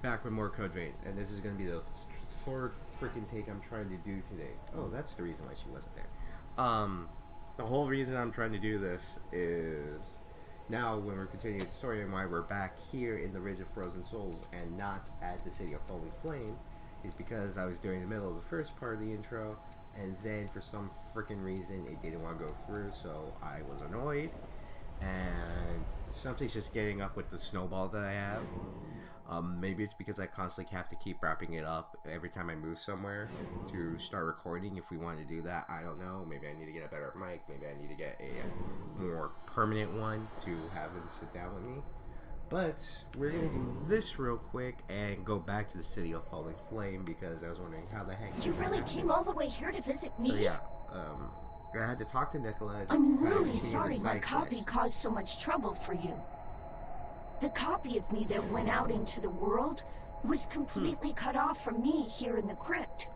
back with more Code Vein, and this is going to be the third freaking take I'm trying to do today. Oh, that's the reason why she wasn't there. The whole reason I'm trying to do this is now when we're continuing the story and why we're back here in the Ridge of Frozen Souls and not at the City of Falling Flame is because I was doing the middle of the first part of the intro, and then for some freaking reason it didn't want to go through, so I was annoyed, and something's just getting up with the snowball that I have. Maybe it's because I constantly have to keep wrapping it up every time I move somewhere to start recording. If we want to do that, I don't know. Maybe I need to get a better mic. Maybe I need to get a more permanent one to have him sit down with me. But we're going to do this real quick and go back to the City of Falling Flame because I was wondering how the heck... You really came all the way here to visit me? So yeah, I had to talk to Nicola. I'm really sorry my copy caused so much trouble for you. The copy of me that went out into the world was completely cut off from me here in the crypt.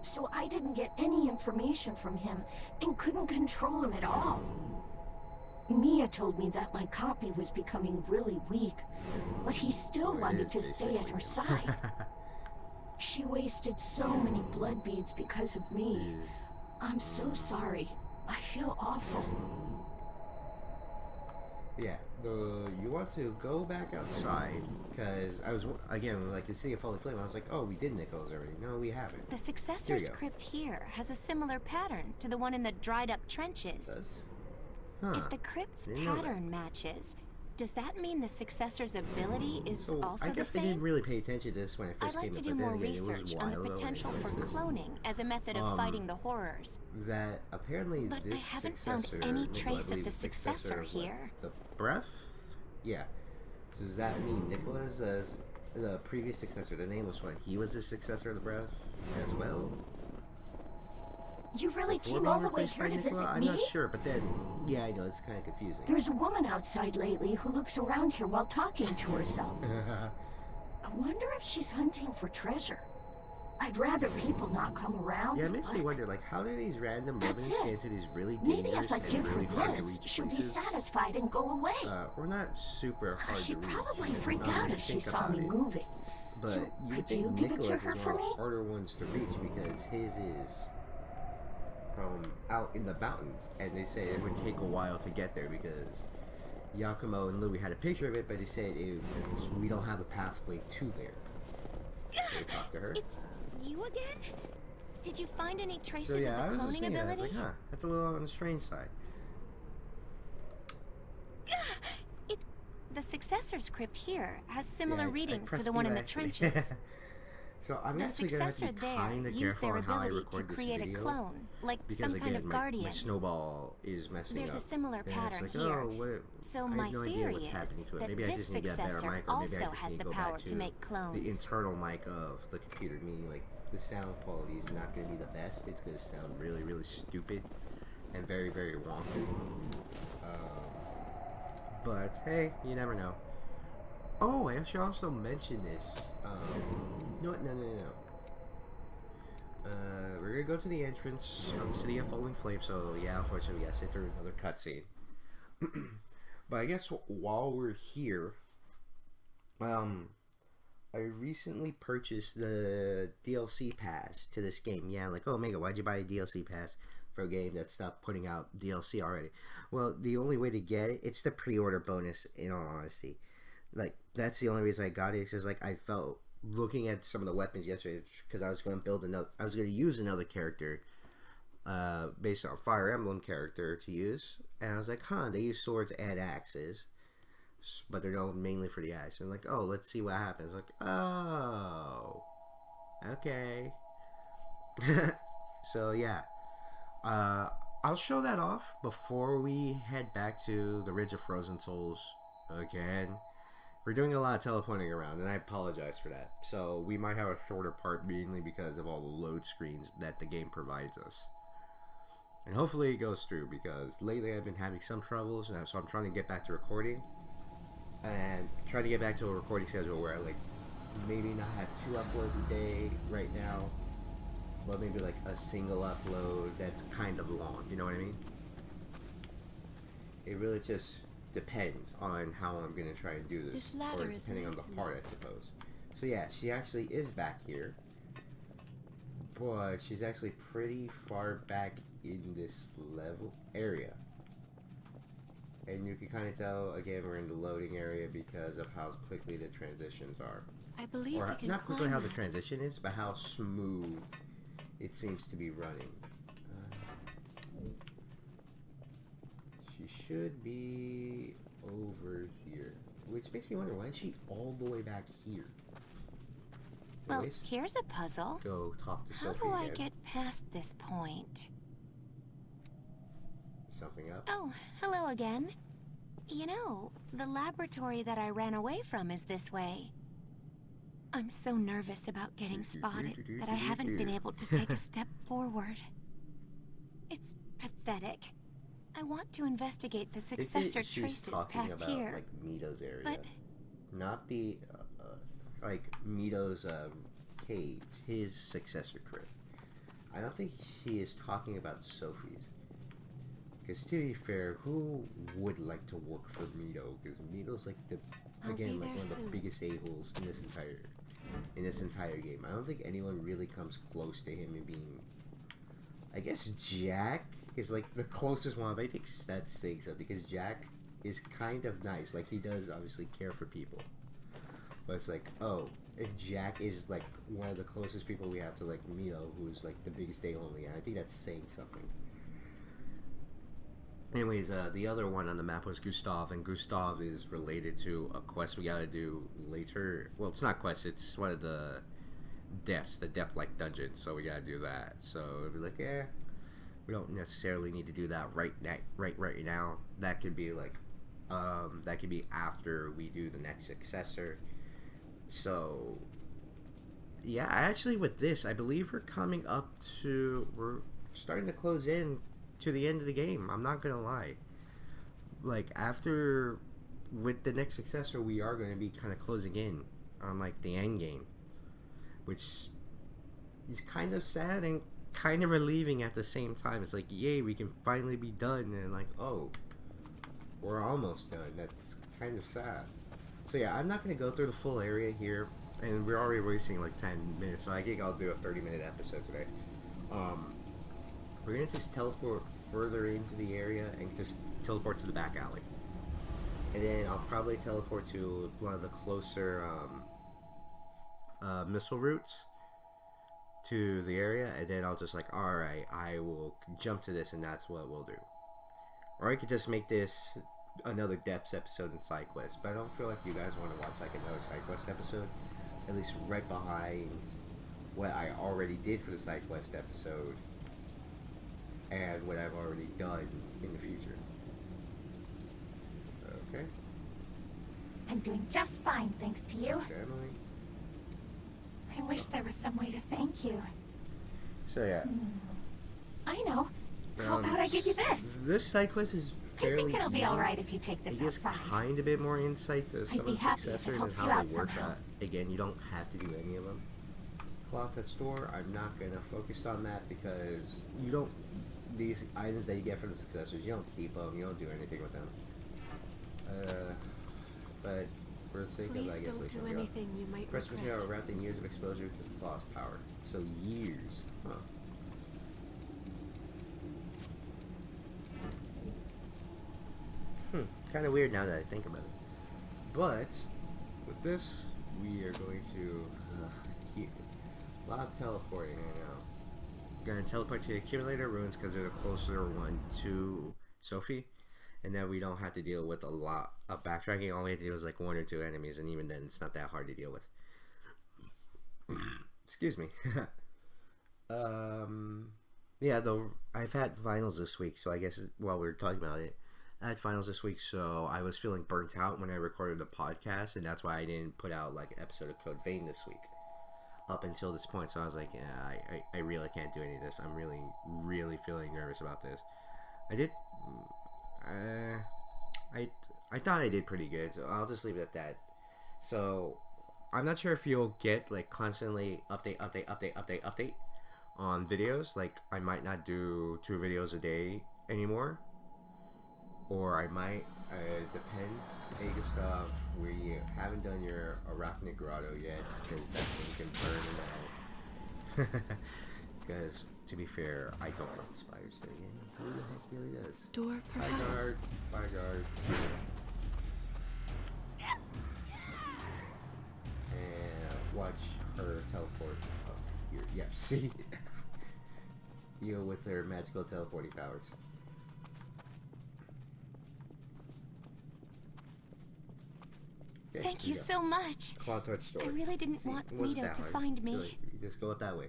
So I didn't get any information from him and couldn't control him at all. Mia told me that my copy was becoming really weak, but he still wanted to stay at her side. She wasted so many blood beads because of me. I'm so sorry. I feel awful. Yeah, you want to go back outside, because I was, again, like the City of Falling Flame, I was like, oh, we did Nichols already. No, we haven't. The Successor's crypt here has a similar pattern to the one in the dried up trenches. Huh. If the crypt's pattern matches, does that mean the Successor's ability is also I guess the I same? didn't really pay attention to this when I first I'd came like to up, do but more then again, it was research a on while the ago potential when I for noticed this. cloning as a method of fighting the horrors. That apparently But this I haven't successor, found any Nicola, I trace of believe the successor successor of, what, here. the breath? Yeah. So does that mean Nicola's the previous successor? The name was what? He was the successor of the breath as well? You really came all the way here to visit I'm me? not sure, but then, yeah, I know, it's kind of confusing. There's a woman outside lately who looks around here while talking to herself. I wonder if she's hunting for treasure. I'd rather people not come around. Yeah, it makes me wonder, like, how do these random That's women it. get into these really Maybe dangerous if I and give her really hard to this, reach she'll be places? satisfied and go away. Or not super hard to She'd reach. probably freak Now out that if I she think saw about me it. moving. But So, you could think you give it to Nicholas her is for one of me? the harder ones to reach because his is out in the mountains, and they say it would take a while to get there because Yakumo and Louie had a picture of it, but they said we don't have a pathway to there. So they talked to her. It's you again? Did you find any traces So yeah, I of was the just cloning thinking, I was ability? like, huh, that's a little on the strange side. The Successor's crypt here has similar Yeah, I readings to pressed the one in the actually. trenches. So I'm The actually gonna have to Successor be there kind of used careful their on how I ability to record this create a video. clone, like Because some again, kind of my guardian. snowball is messing There's up. a similar And pattern it's like, here. oh, what, So I my have no idea theory what's is happening to it. that Maybe I this just need to get a better successor mic, or maybe I also just has need the to go power back to make clones. the internal mic of the computer, meaning like the sound quality is not going to be the best. It's going to sound really, really stupid and very, very wonky. But hey, you never know. Oh, I should also mention this. No, we're gonna go to the entrance of the City of Falling Flame, so yeah, unfortunately we gotta sit through another cutscene. But I guess while we're here, I recently purchased the DLC pass to this game. Yeah, like, oh, Omega, why'd you buy a DLC pass for a game that stopped putting out DLC already? Well, the only way to get it, it's the pre-order bonus, in all honesty. Like, that's the only reason I got it. It's just like I felt looking at some of the weapons yesterday, because I was going to build another, I was going to use another character based on Fire Emblem character to use, and I was like, huh, they use swords and axes, but they're known mainly for the axe. And like, oh, let's see what happens. Like, oh, okay. So yeah, I'll show that off before we head back to the Ridge of Frozen Souls again. We're doing a lot of teleporting around, and I apologize for that. So we might have a shorter part, mainly because of all the load screens that the game provides us. And hopefully it goes through, because lately I've been having some troubles, and so I'm trying to get back to recording. And try to get back to a recording schedule where I like maybe not have 2 uploads a day right now, but maybe like a single upload that's kind of long, you know what I mean? It really just depends on how I'm gonna try and do this, This ladder or is depending on the new to part, me. I suppose. So yeah, she actually is back here. But she's actually pretty far back in this level area. And you can kind of tell, again, we're in the loading area because of how quickly the transitions are. I believe Or we can not quickly climb how the that. transition is, but how smooth it seems to be running. She should be over here. Which makes me wonder, why is she all the way back here? Well, Anyways, here's a puzzle. go talk to How Sophie do I again. get past this point? Something up? Oh, hello again. You know, the laboratory that I ran away from is this way. I'm so nervous about getting spotted that I haven't been able to take a step forward. It's pathetic. I want to investigate the successor She's traces talking past about, here. like, Mito's area. But Not the, like, Mito's, cage. His successor crypt. I don't think she is talking about Sophie's. Because to be fair, who would like to work for Mito? Because Mito's like I'll be like there one of the soon. biggest a-holes in this entire game. I don't think anyone really comes close to him in being. I guess Jack is like the closest one, but I think that stinks up because Jack is kind of nice. Like he does obviously care for people, but it's like, oh, if Jack is like one of the closest people we have to like Mito, who's like the biggest a-hole in the game, I think that's saying something. Anyways, the other one on the map was Gustav, and Gustav is related to a quest we gotta do later. Well, it's not quest, it's one of the depths, the depth-like dungeons, so we gotta do that. So it'd be like, yeah, we don't necessarily need to do that right now. That could be like, that could be after we do the next successor. So, yeah, actually with this, I believe we're starting to close in to the end of the game. I'm not gonna lie. Like after with the next successor, we are going to be kind of closing in on like the end game, which is kind of sad and kind of relieving at the same time. It's like, yay, we can finally be done, and like, oh, we're almost done. That's kind of sad. So yeah, I'm not going to go through the full area here, and we're already wasting like 10 minutes, so I think I'll do a 30-minute episode today. We're going to just teleport further into the area and just teleport to the back alley. And then I'll probably teleport to one of the closer missile routes to the area, and then I'll just like, alright, I will jump to this, and that's what we'll do. Or I could just make this another Depths episode in side quest, but I don't feel like you guys want to watch like another side quest episode, at least right behind what I already did for the side quest episode and what I've already done in the future. Okay. I'm doing just fine, thanks to you. Okay, Emily. I wish there was some way to thank you. So yeah. I know. How about I give you this? This side quest is I fairly think it'll be easy. alright if you take this It gives outside. kind of a bit more insight to some be of the happy if it successors and helps you how out they work somehow. Again, you don't have to do any of them. Cloth at store, I'm not going to focus on that because you don't, these items that you get from the successors, you don't keep them, you don't do anything with them. But for the sake of, I Please guess, don't like, do here we go. anything you might Press material regret. wrapped in years of exposure to the cloth's power. So years. Huh. Kind of weird now that I think about it. But with this, we are going to a lot of teleporting right now. Gonna teleport to the accumulator ruins because they're the closer one to Sophie, and then we don't have to deal with a lot of backtracking. All we have to do is like 1 or 2 enemies, and even then, it's not that hard to deal with. Excuse me. Yeah, though I've had finals this week, so I guess while we were talking about it, I had finals this week, so I was feeling burnt out when I recorded the podcast, and that's why I didn't put out like an episode of Code Vein this week up until this point. So I was like, yeah, I really can't do any of this. I'm really feeling nervous about this. I did I thought I did pretty good, so I'll just leave it at that. So I'm not sure if you'll get like constantly update on videos. Like I might not do 2 videos a day anymore. Or I might, depends, hey Gustav, we haven't done your Arachnid Grotto yet, because that thing can burn out. Because, to be fair, I don't know the spiders thing, and who the heck really does? Door, perhaps? Fire guard. And watch her teleport up here. Yep, see? Heal with her magical teleporting powers. Okay, Thank you so much. Claw Torch Store. I really didn't want Mito to find me. You just go it that way.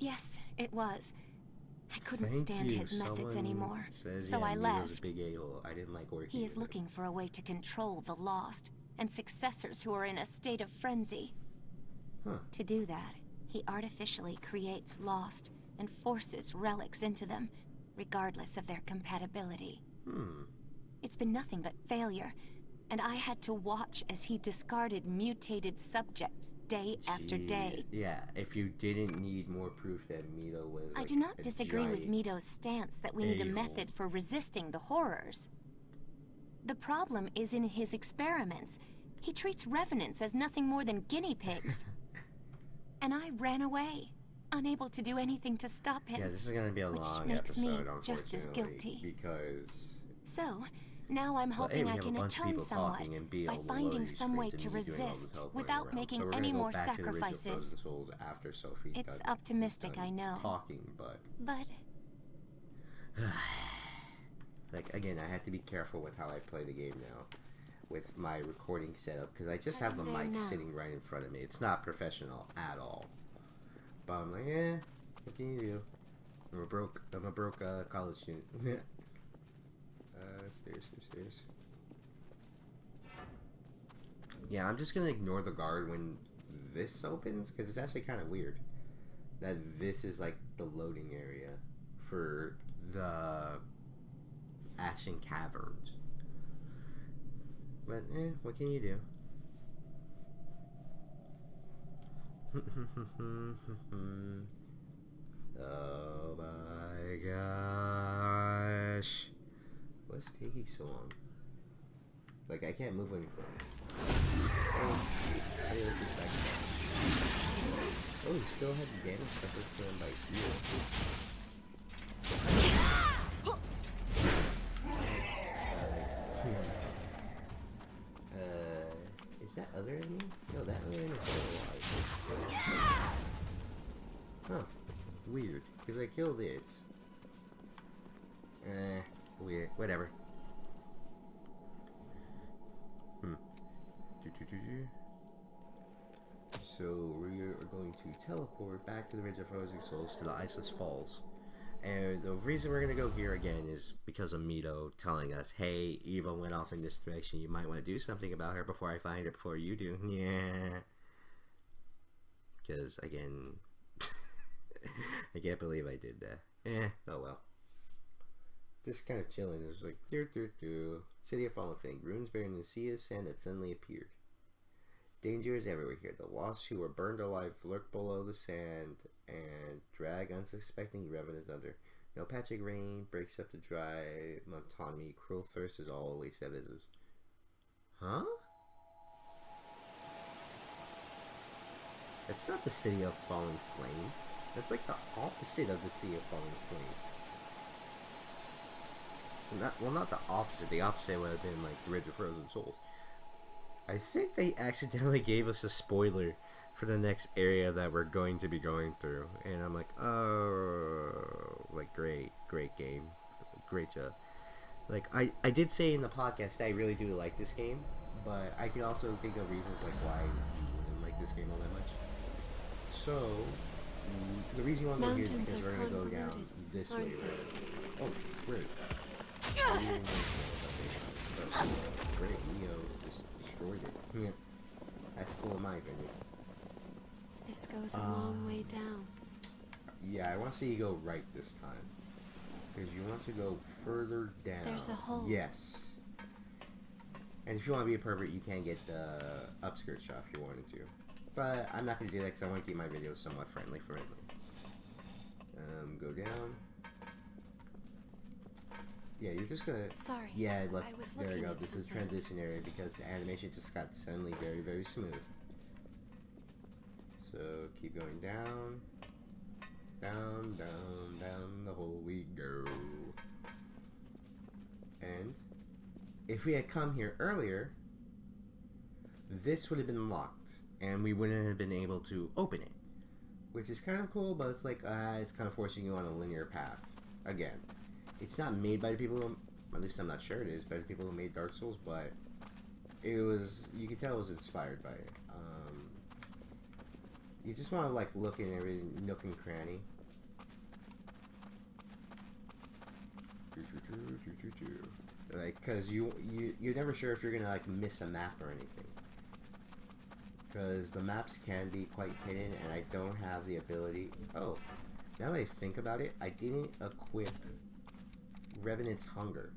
Yes, it was. I couldn't Thank stand you. his methods Someone anymore, says, so yeah, I Mito's left. A big a-hole. I didn't like working He is with looking for a way to control the lost and successors who are in a state of frenzy. Huh. To do that, he artificially creates lost and forces relics into them, regardless of their compatibility. It's been nothing but failure, and I had to watch as he discarded mutated subjects day after day. Yeah, if you didn't need more proof that Mito was I like, do not a disagree with giant Mito's stance that we need a a-hole. method for resisting the horrors. The problem is in his experiments. He treats revenants as nothing more than guinea pigs. And I ran away, unable to do anything to stop him. Yeah, this is gonna be a which long makes me episode, just as unfortunately, guilty. because So, now I'm well, hoping we I have a can bunch of atone people somewhat talking and be by on the finding loading some way screens to and you doing all the resist teleporting without around. making So we're any gonna go more back to the Ridge of sacrifices. Frozen Souls after Sophie It's done- optimistic, done I know. talking, but But like again, I have to be careful with how I play the game now, with my recording setup, because I just have the There mic now. sitting right in front of me. It's not professional at all. But I'm like, what can you do? I'm a broke college student. Stairs. Yeah, I'm just gonna ignore the guard when this opens, because it's actually kind of weird that this is like the loading area for the Ashen Caverns. But what can you do? Oh my gosh. What's taking so long? Like, I can't move any further. Hey, let's just back up. Oh, he still had the damage suffered from him by heal. Is that other enemy? No, that other enemy is still alive. Huh. Weird. Because I killed it. Weird. Whatever. So we are going to teleport back to the Ridge of Frozen Souls to the Iceless Falls. And the reason we're going to go here again is because of Mito telling us, hey, Eva went off in this direction. You might want to do something about her before I find her, before you do. Yeah. Because, again, I can't believe I did that. Oh well. Just kind of chilling. It was like, City of Fallen Fang, ruins buried in the sea of sand that suddenly appeared. Danger is everywhere here. The wasps who were burned alive lurk below the sand and drag unsuspecting revenants under. No patch of rain breaks up the dry monotony. Cruel thirst is always that visitors. Huh? That's not the City of Fallen Flame. That's like the opposite of the Sea of Fallen Flame. Not the opposite. The opposite would have been like the Ridge of Frozen Souls. I think they accidentally gave us a spoiler for the next area that we're going to be going through. And I'm like, oh, like great game. Great job. Like, I did say in the podcast I really do like this game, but I can also think of reasons like why you wouldn't like this game all that much. So, the reason you want to go here is because we're going to go down this way, right? Oh, great. Great, Neo just destroyed it. Yeah. That's cool in my opinion. This goes a long way down. Yeah, I want to see you go right this time. Because you want to go further down. There's a hole. Yes. And if you want to be a pervert, you can get the upskirt shot if you wanted to. But I'm not going to do that because I want to keep my videos somewhat friendly. Go down. Yeah, you're just gonna... Sorry. Yeah, look, I was there we looking go. at This is something. transition area because the animation just got suddenly very, very smooth. So, keep going down. Down, down, down the hole we go. And if we had come here earlier, this would have been locked, and we wouldn't have been able to open it. Which is kind of cool, but it's like, it's kind of forcing you on a linear path. Again, it's not made by the people who, at least I'm not sure it is, by the people who made Dark Souls, but it was, you could tell it was inspired by it. You just want to, like, look in every nook and cranny. Like, cause you're never sure if you're gonna like miss a map or anything. Cause the maps can be quite hidden, and I don't have the ability. Oh, now that I think about it, I didn't equip Revenant's Hunger,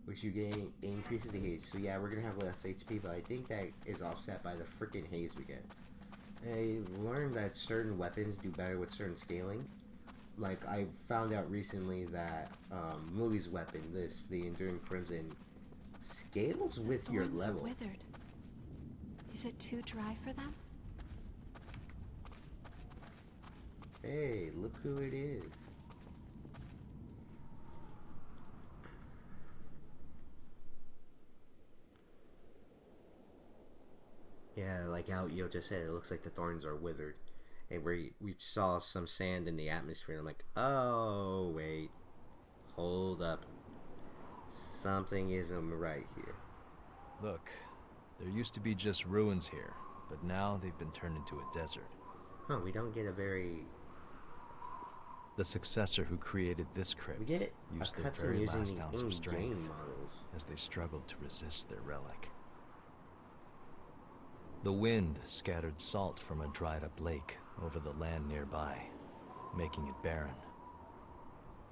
which you gain increases the haze. So yeah, we're gonna have less HP, but I think that is offset by the freaking haze we get. And I learned that certain weapons do better with certain scaling. Like, I found out recently that Movie's weapon, the Enduring Crimson, scales with your Thorns are level. withered. Is it too dry for them? Hey, look who it is. Yeah, like how Io just said, it looks like the thorns are withered. And we saw some sand in the atmosphere, and I'm like, oh, wait. Hold up. Something isn't right here. Look, there used to be just ruins here, but now they've been turned into a desert. Huh, we don't get a very... The successor who created this We crypt get used a their cutscene very using last the ounce of in-game strength models. as they struggled to resist their relic. The wind scattered salt from a dried-up lake over the land nearby, making it barren.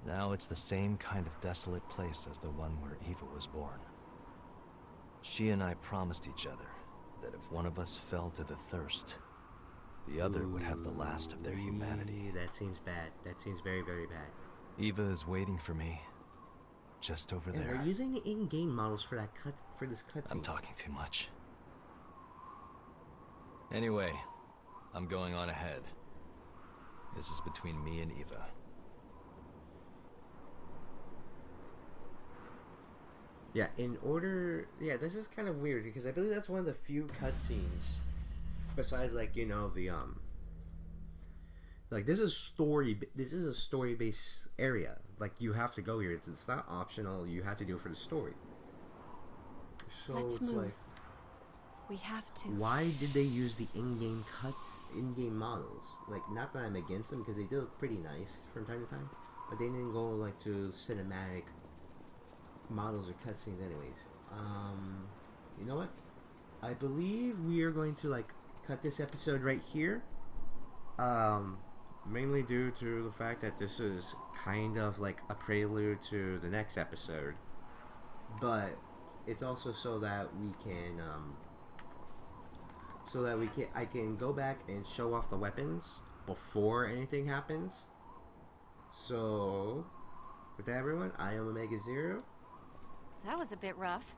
Now it's the same kind of desolate place as the one where Eva was born. She and I promised each other that if one of us fell to the thirst, the other would have the last of their humanity. That seems bad. That seems very, very bad. Eva is waiting for me, just over Yeah, there. they're using the in-game models for this cutscene. I'm talking too much. Anyway, I'm going on ahead. This is between me and Eva. Yeah, yeah, this is kind of weird because I believe that's one of the few cutscenes, besides like, you know, the like this is a story-based area. Like, you have to go here. It's not optional. You have to do it for the story. So Let's it's move. like, We have to. why did they use the in-game models? Like, not that I'm against them, because they do look pretty nice from time to time, but they didn't go like to cinematic models or cutscenes anyways. You know what? I believe we are going to like cut this episode right here. Mainly due to the fact that this is kind of like a prelude to the next episode. But it's also so that we can I can go back and show off the weapons before anything happens. So with that, everyone, I am Omega Zero. That was a bit rough.